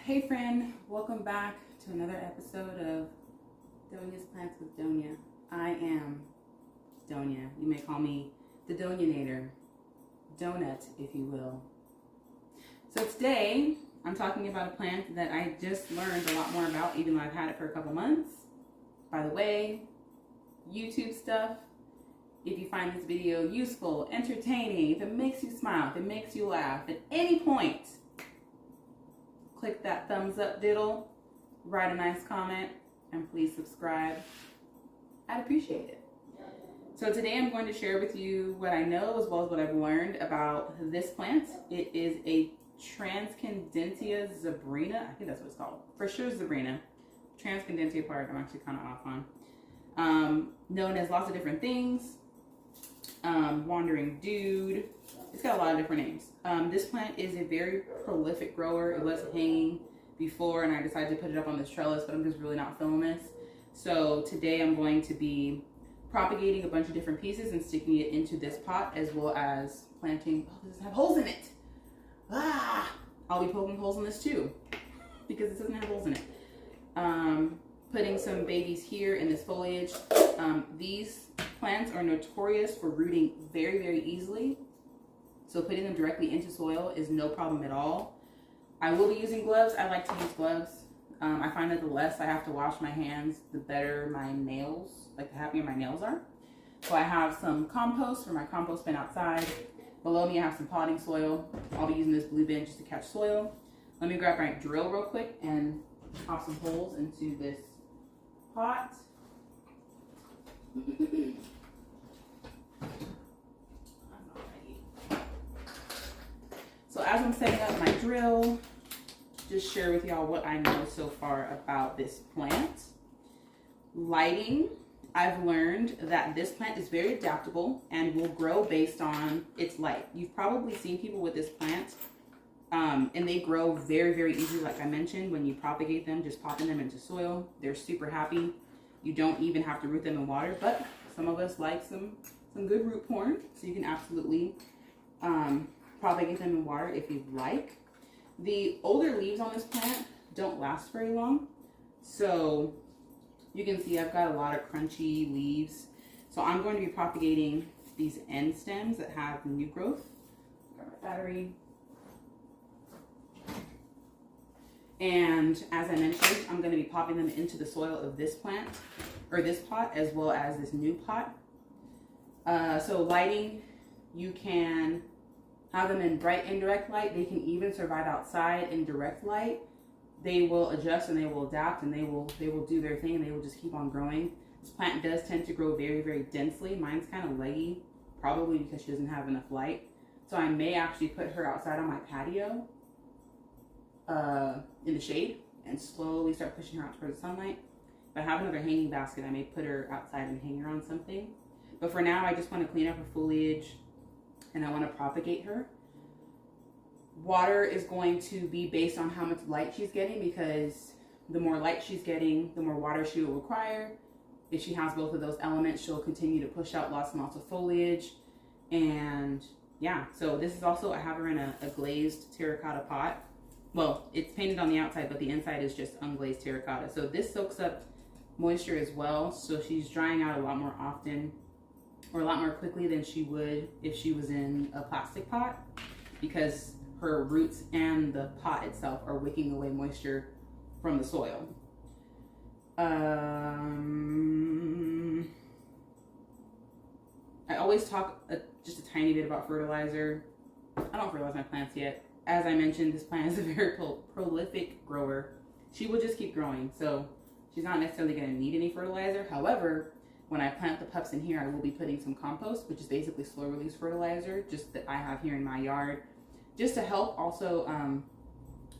Hey friend, welcome back to another episode of Doña's Plants with Doña. I am Doña. You may call me the Doñanator, Donut if you will. So today I'm talking about a plant that I just learned a lot more about, even though I've had it for a couple months. By the way, YouTube stuff, if you find this video useful, entertaining, if it makes you smile, if it makes you laugh at any point, click that thumbs up diddle, write a nice comment, and please subscribe. I'd appreciate it. So today I'm going to share with you what I know as well as what I've learned about this plant. It is a Tradescantia Zebrina. I think that's what it's called. For sure Zebrina. Tradescantia part I'm actually kind of off on. Known as lots of different things. Wandering dude. It's got a lot of different names. This plant is a very prolific grower. It was hanging before and I decided to put it up on this trellis, but I'm just really not feeling this. So today I'm going to be propagating a bunch of different pieces and sticking it into this pot, as well as planting. Oh, does it have holes in it? Ah! I'll be poking holes in this too, because it doesn't have holes in it. Putting some babies here in this foliage. These plants are notorious for rooting very, very easily. So putting them directly into soil is no problem at all. I will be using gloves. I like to use gloves. I find that the less I have to wash my hands, the better my nails, like the happier my nails are. So I have some compost for my compost bin outside. Below me I have some potting soil. I'll be using this blue bin just to catch soil. Let me grab my drill real quick and pop some holes into this pot. So as I'm setting up my drill, just share with y'all what I know so far about this plant. Lighting, I've learned that this plant is very adaptable and will grow based on its light. You've probably seen people with this plant and they grow very, very easily. Like I mentioned, when you propagate them, just popping them into soil, they're super happy. You don't even have to root them in water, but some of us like some good root porn, so you can absolutely propagate them in water if you'd like. The older leaves on this plant don't last very long, so you can see I've got a lot of crunchy leaves. So I'm going to be propagating these end stems that have new growth. Got my battery. And as I mentioned, I'm going to be popping them into the soil of this plant, or this pot, as well as this new pot. So lighting, you can have them in bright indirect light. They can even survive outside in direct light. They will adjust and they will adapt and they will do their thing and they will just keep on growing. This plant does tend to grow very, very densely. Mine's kind of leggy, probably because she doesn't have enough light. So I may actually put her outside on my patio in the shade and slowly start pushing her out towards the sunlight. If I have another hanging basket, I may put her outside and hang her on something. But for now, I just want to clean up her foliage and I want to propagate her. Water is going to be based on how much light she's getting, because the more light she's getting, the more water she will require. If she has both of those elements, she'll continue to push out lots and lots of foliage. And yeah, so this is also, I have her in a glazed terracotta pot. Well, it's painted on the outside, but the inside is just unglazed terracotta. So this soaks up moisture as well. So she's drying out a lot more often, or a lot more quickly than she would if she was in a plastic pot, because her roots and the pot itself are wicking away moisture from the soil. I always talk just a tiny bit about fertilizer. I don't fertilize my plants yet. As I mentioned, this plant is a very prolific grower. She will just keep growing, so she's not necessarily going to need any fertilizer. However, when I plant the pups in here, I will be putting some compost, which is basically slow release fertilizer, just that I have here in my yard, just to help. Also,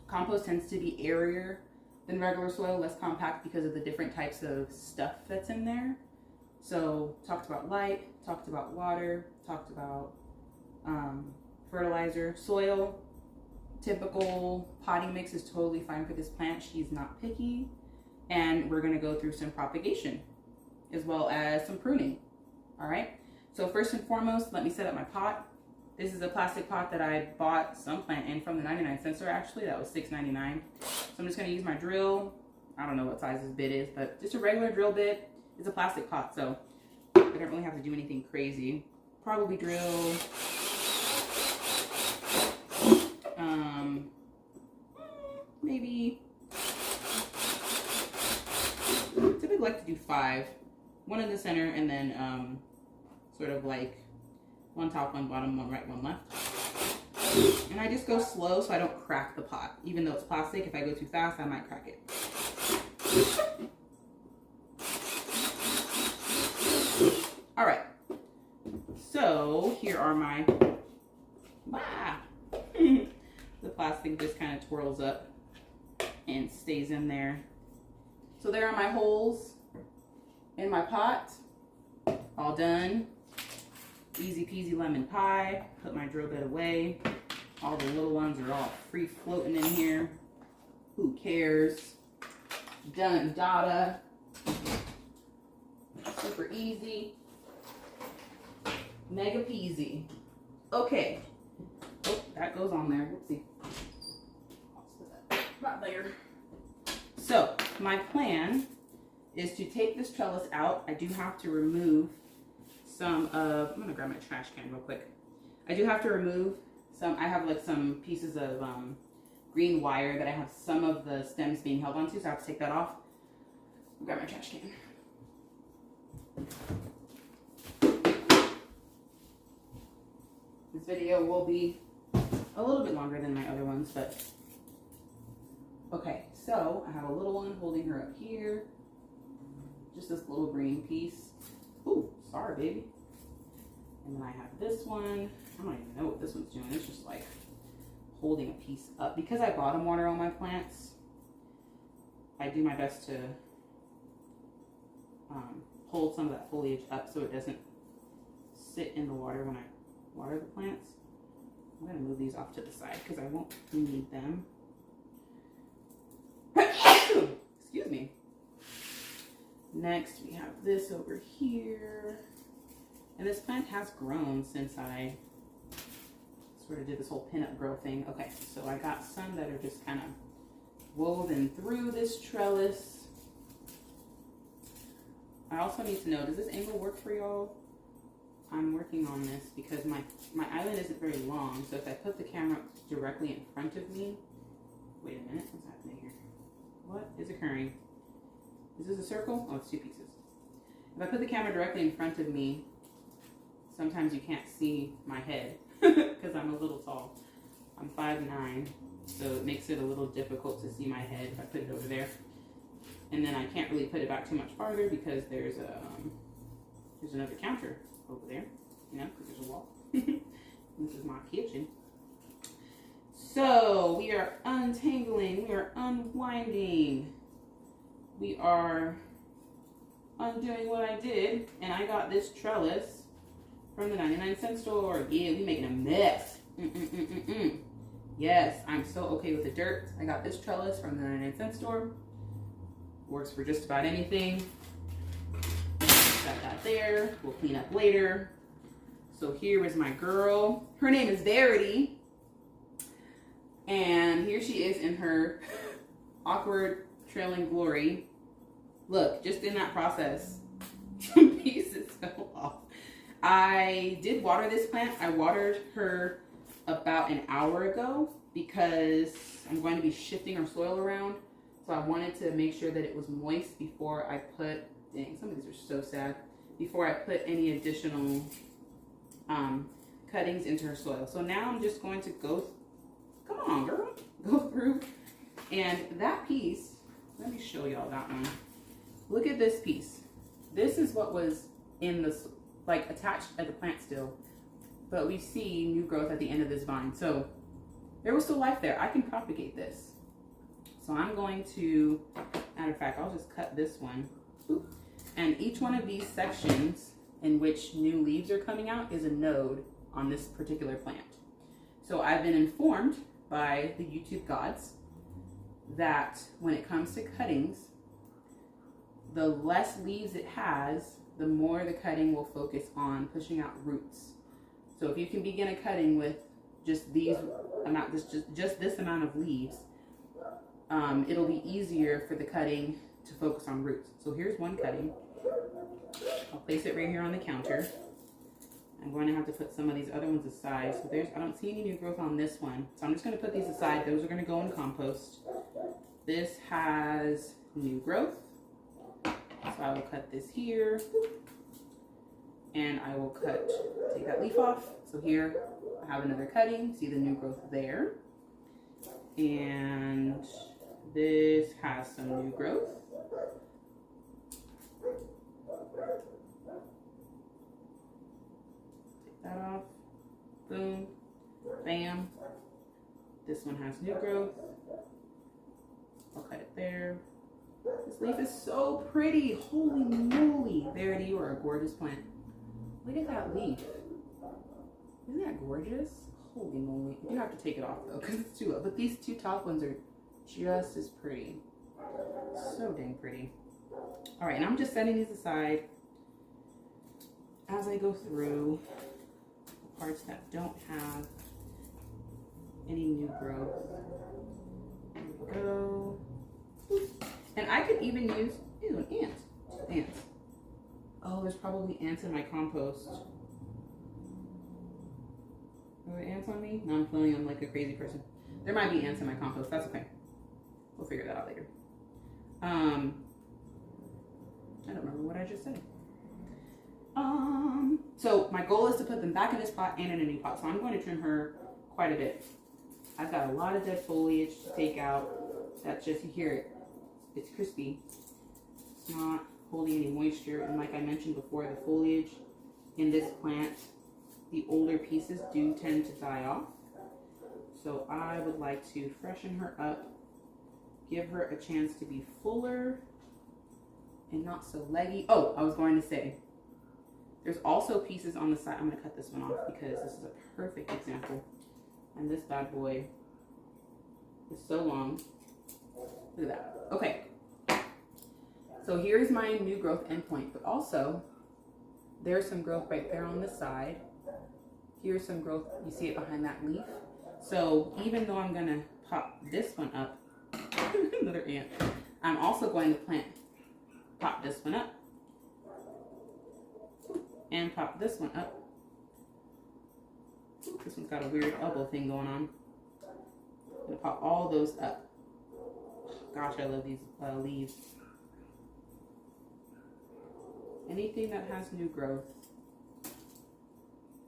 compost tends to be airier than regular soil, less compact because of the different types of stuff that's in there. So talked about light, talked about water, talked about fertilizer. Soil, typical potting mix is totally fine for this plant. She's not picky. And we're going to go through some propagation as well as some pruning. All right, so first and foremost, let me set up my pot. This is a plastic pot that I bought some plant in from the 99-cent store, actually. That was $6.99. I'm just going to use my drill. I don't know what size this bit is, but just a regular drill bit. It's a plastic pot, so I don't really have to do anything crazy. Probably drill maybe, typically like to do 5. 1 in the center, and then sort of like 1 top, 1 bottom, 1 right, 1 left. And I just go slow so I don't crack the pot. Even though it's plastic, if I go too fast, I might crack it. All right. So here are my, the plastic just kind of twirls up and stays in there. So there are my holes in my pot, all done. Easy peasy lemon pie. Put my drill bit away. All the little ones are all free floating in here. Who cares? Done, dada. Super easy. Mega peasy. Okay. Oh, that goes on there. Whoopsie. About there. So, my plan is to take this trellis out. I do have to remove some of, I'm gonna grab my trash can real quick. I do have to remove some, I have like some pieces of green wire that I have some of the stems being held onto, so I have to take that off. I'll grab my trash can. This video will be a little bit longer than my other ones, but okay, so I have a little one holding her up here. Just this little green piece. Ooh, sorry, baby. And then I have this one. I don't even know what this one's doing. It's just like holding a piece up. Because I bottom water all my plants, I do my best to hold some of that foliage up so it doesn't sit in the water when I water the plants. I'm going to move these off to the side because I won't need them. Excuse me. Next, we have this over here. And this plant has grown since I sort of did this whole pinup grow thing. Okay, so I got some that are just kind of woven through this trellis. I also need to know, does this angle work for y'all? I'm working on this because my island isn't very long. So if I put the camera directly in front of me, wait a minute, what's happening here? What is occurring? Is this a circle? Oh, it's 2 pieces. If I put the camera directly in front of me, sometimes you can't see my head because I'm a little tall. I'm 5'9", so it makes it a little difficult to see my head if I put it over there. And then I can't really put it back too much farther because there's another counter over there, you know, because there's a wall. This is my kitchen. So we are untangling, we are unwinding. We are undoing what I did, and I got this trellis from the 99-cent store. Yeah, we making a mess. Yes, I'm so okay with the dirt. I got this trellis from the 99-cent store. Works for just about anything. Got that there. We'll clean up later. So here is my girl. Her name is Verity. And here she is in her awkward trailing glory. Look, just in that process, some pieces fell off. I did water this plant. I watered her about an hour ago because I'm going to be shifting her soil around. So I wanted to make sure that it was moist before I put, dang, some of these are so sad, before I put any additional cuttings into her soil. So now I'm just going to go, come on girl, go through. And that piece, let me show y'all that one. Look at this piece. This is what was in this, like attached at the plant still, but we see new growth at the end of this vine. So there was still life there. I can propagate this. So I'm going to, matter of fact, I'll just cut this one. Oop. And each one of these sections in which new leaves are coming out is a node on this particular plant. So I've been informed by the YouTube gods that when it comes to cuttings, the less leaves it has, the more the cutting will focus on pushing out roots. So if you can begin a cutting with just these amount, just this amount of leaves, it'll be easier for the cutting to focus on roots. So here's one cutting. I'll place it right here on the counter. I'm going to have to put some of these other ones aside. So I don't see any new growth on this one. So I'm just going to put these aside. Those are going to go in compost. This has new growth. So I will cut this here. And I will take that leaf off. So here I have another cutting. See the new growth there. And this has some new growth. Take that off. Boom. Bam. This one has new growth. I'll cut it there. This leaf is so pretty. Holy moly. Verity, you are a gorgeous plant. Look at that leaf. Isn't that gorgeous? Holy moly. I do have to take it off though because it's too low. But these two top ones are just as pretty. So dang pretty. All right, and I'm just setting these aside as I go through the parts that don't have any new growth. There we go. And I could even use, ew, an ant. Ants. Oh, there's probably ants in my compost. Are there ants on me? No, I'm feeling I'm like a crazy person. There might be ants in my compost. That's okay. We'll figure that out later. I don't remember what I just said. So my goal is to put them back in this pot and in a new pot. So I'm going to trim her quite a bit. I've got a lot of dead foliage to take out. That's just, you hear it. It's crispy. It's not holding any moisture. And like I mentioned before, the foliage in this plant, the older pieces do tend to die off. So I would like to freshen her up, give her a chance to be fuller and not so leggy. Oh, I was going to say, there's also pieces on the side. I'm going to cut this one off because this is a perfect example. And this bad boy is so long. Look at that. Okay. So here's my new growth endpoint, but also there's some growth right there on the side. Here's some growth. You see it behind that leaf. So even though I'm going to pop this one up, another ant, I'm also going to pop this one up and pop this one up. This one's got a weird elbow thing going on. I'm going to pop all those up. Gosh, I love these leaves. Anything that has new growth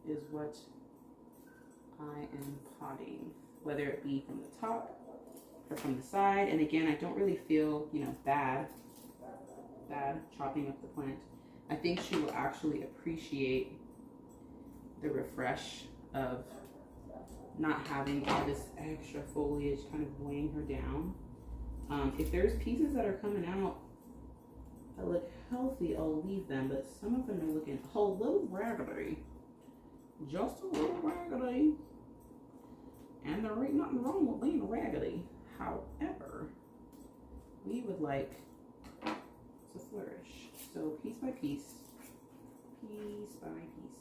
is what I am potting, whether it be from the top or from the side. And again, I don't really feel, bad chopping up the plant. I think she will actually appreciate the refresh of not having all this extra foliage kind of weighing her down. If there's pieces that are coming out that look healthy, I'll leave them, but some of them are looking a little raggedy. Just a little raggedy. And there ain't nothing wrong with being raggedy. However, we would like to flourish. So piece by piece, piece by piece.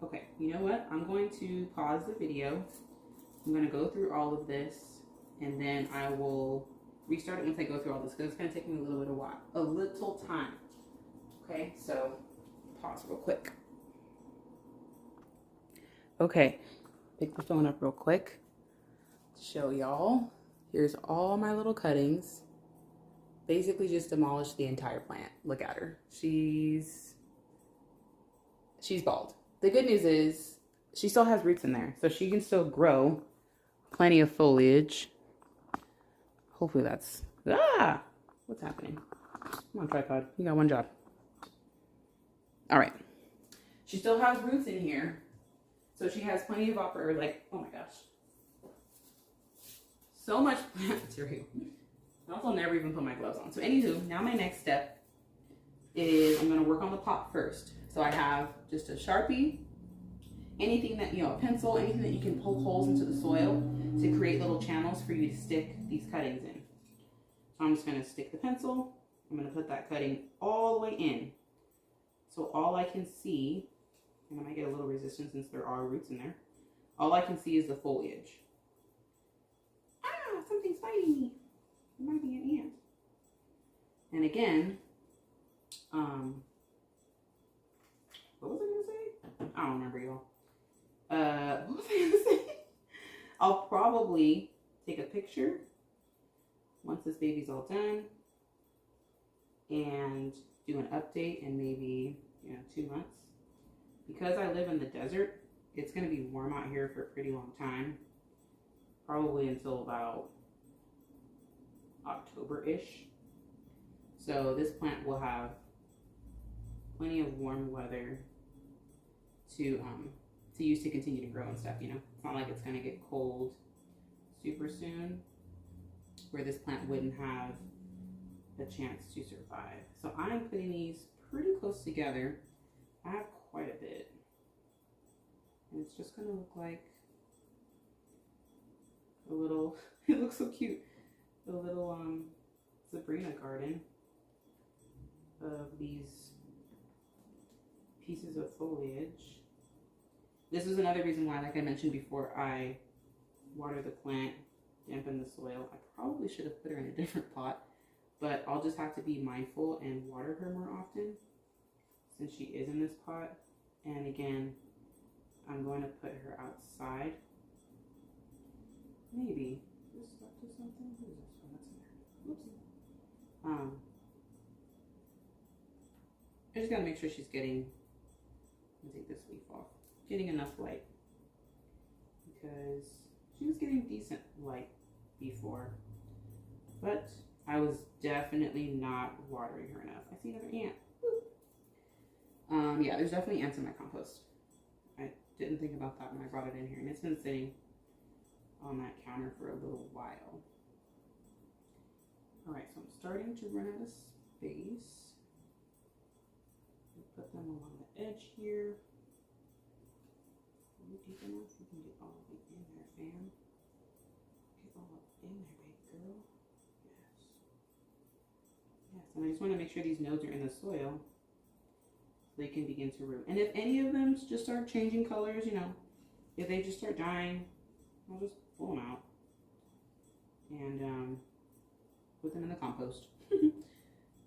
Okay, you know what? I'm going to pause the video. I'm going to go through all of this, and then I will restart it once I go through all this, because it's going to take me a little time. Okay, so pause real quick. Okay, pick the phone up real quick to show y'all. Here's all my little cuttings. Basically just demolished the entire plant. Look at her. She's bald. The good news is she still has roots in there, so she can still grow plenty of foliage. Hopefully that's, what's happening? Come on, tripod, you got one job. All right, she still has roots in here, so she has plenty of oh my gosh, so much plant material. I also never even put my gloves on. So anywho, now my next step is I'm going to work on the pot first. So I have just a Sharpie, anything that, a pencil, anything that you can poke holes into the soil to create little channels for you to stick these cuttings in. So I'm just going to stick the pencil. I'm going to put that cutting all the way in. So all I can see, and I might get a little resistance since there are roots in there, all I can see is the foliage. fighting me. It might be an ant. And again, what was I gonna say? I don't remember, y'all. What was I gonna say? I'll probably take a picture once this baby's all done and do an update in maybe 2 months. Because I live in the desert, it's going to be warm out here for a pretty long time, probably until about October-ish. So this plant will have plenty of warm weather to use to continue to grow and stuff. It's not like it's going to get cold super soon where this plant wouldn't have a chance to survive. So I'm putting these pretty close together. I have quite a bit, and it's just going to look like a little, it looks so cute, a little Zebrina garden of these pieces of foliage. This is another reason why, like I mentioned before, I water the plant, dampen the soil. I probably should have put her in a different pot, but I'll just have to be mindful and water her more often since she is in this pot. And again, I'm going to put her outside. Maybe this stuck to something. What is this? Oh, that's in there. Whoopsie. I just gotta make sure she's getting, let me take this leaf off, getting enough light, because she was getting decent light before, but I was definitely not watering her enough. I see another ant. Yeah, there's definitely ants in my compost. I didn't think about that when I brought it in here, and it's been sitting on that counter for a little while. All right, so I'm starting to run out of space. Put them along the edge here. Deep enough, you can get all of it in there, fam. Get all up in there, baby girl. Yes. Yes, and I just want to make sure these nodes are in the soil so they can begin to root. And if any of them just start changing colors, if they just start dying, I'll just pull them out and put them in the compost.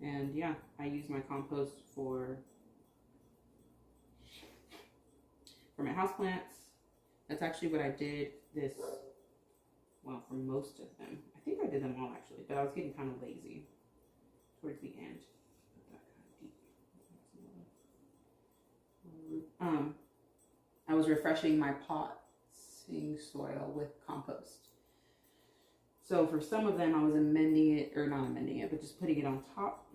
And yeah, I use my compost for my houseplants. That's actually what I did for most of them. I think I did them all actually, but I was getting kind of lazy towards the end. Put that kind of deep. I was refreshing my potting soil with compost. So for some of them I was amending it, or not amending it, but just putting it on top.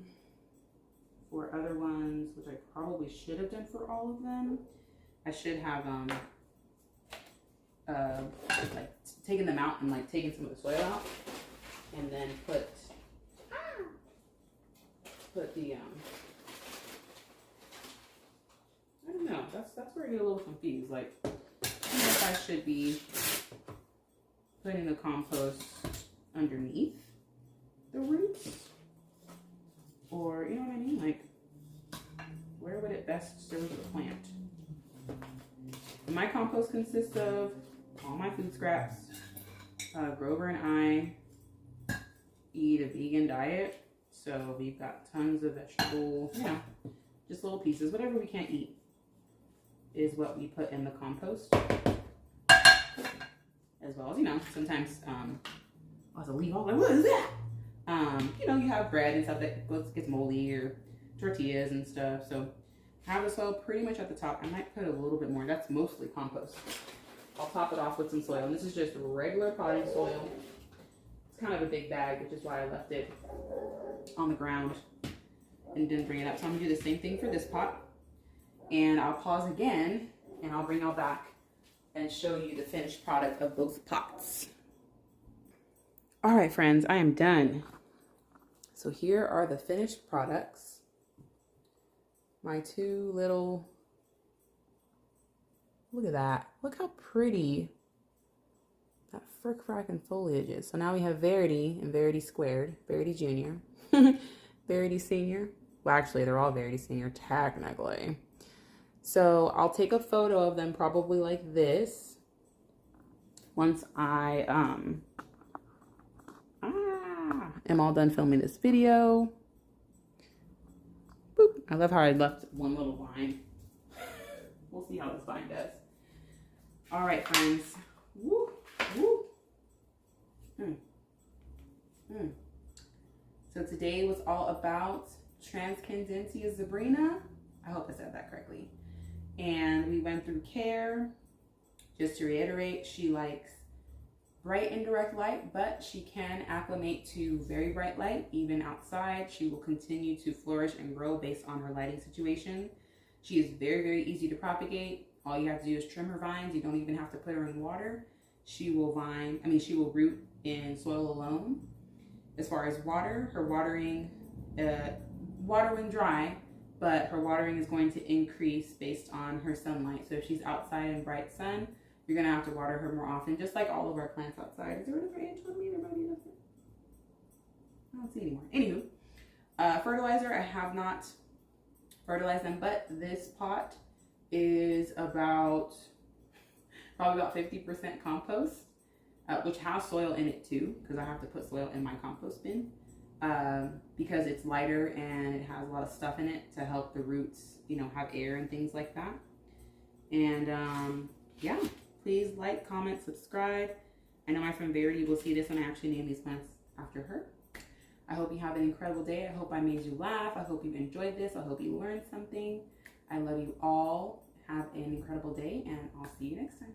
For other ones, which I probably should have done for all of them, I should have like taken them out and like taken some of the soil out, and then put the I don't know. That's where I get a little confused. Like, I don't know if I should be putting the compost underneath the roots, or you know what I mean? Like, where would it best serve the plant? My compost consists of all my food scraps. Grover and I eat a vegan diet, so we've got tons of vegetable, just little pieces. Whatever we can't eat is what we put in the compost. As well as, sometimes I was a leave off, like, what is that? You have bread and stuff that gets moldy, or tortillas and stuff. So I have the soil pretty much at the top. I might put a little bit more. That's mostly compost. I'll top it off with some soil. And this is just regular potting soil. It's kind of a big bag, which is why I left it on the ground and didn't bring it up. So I'm gonna do the same thing for this pot. And I'll pause again, and I'll bring y'all back and show you the finished product of both pots. All right, friends, I am done. So here are the finished products. My two little, look at that. Look how pretty that frick-frackin' foliage is. So now we have Verity and Verity squared, Verity Junior, Verity Senior. Well, actually, they're all Verity Senior, technically. So I'll take a photo of them probably like this once I am all done filming this video. Boop. I love how I left one little vine. We'll see how this vine does. All right, friends. Woo, woo. So today was all about Tradescantia Zebrina. I hope I said that correctly. And we went through care. Just to reiterate, she likes bright indirect light, but she can acclimate to very bright light, even outside. She will continue to flourish and grow based on her lighting situation. She is very, very easy to propagate. All you have to do is trim her vines. You don't even have to put her in water. She will root in soil alone. As far as water, her watering when dry, but her watering is going to increase based on her sunlight. So if she's outside in bright sun, you're gonna have to water her more often, just like all of our plants outside. Is there another inch on me? There might be another. I don't see anymore. Anywho, fertilizer, I have not fertilized them, but this pot is probably about 50% compost, which has soil in it too, because I have to put soil in my compost bin, because it's lighter and it has a lot of stuff in it to help the roots, have air and things like that. And yeah, please like, comment, subscribe. I know my friend Verity will see this when I actually name these plants after her. I hope you have an incredible day. I hope I made you laugh. I hope you enjoyed this. I hope you learned something. I love you all. Have an incredible day, and I'll see you next time.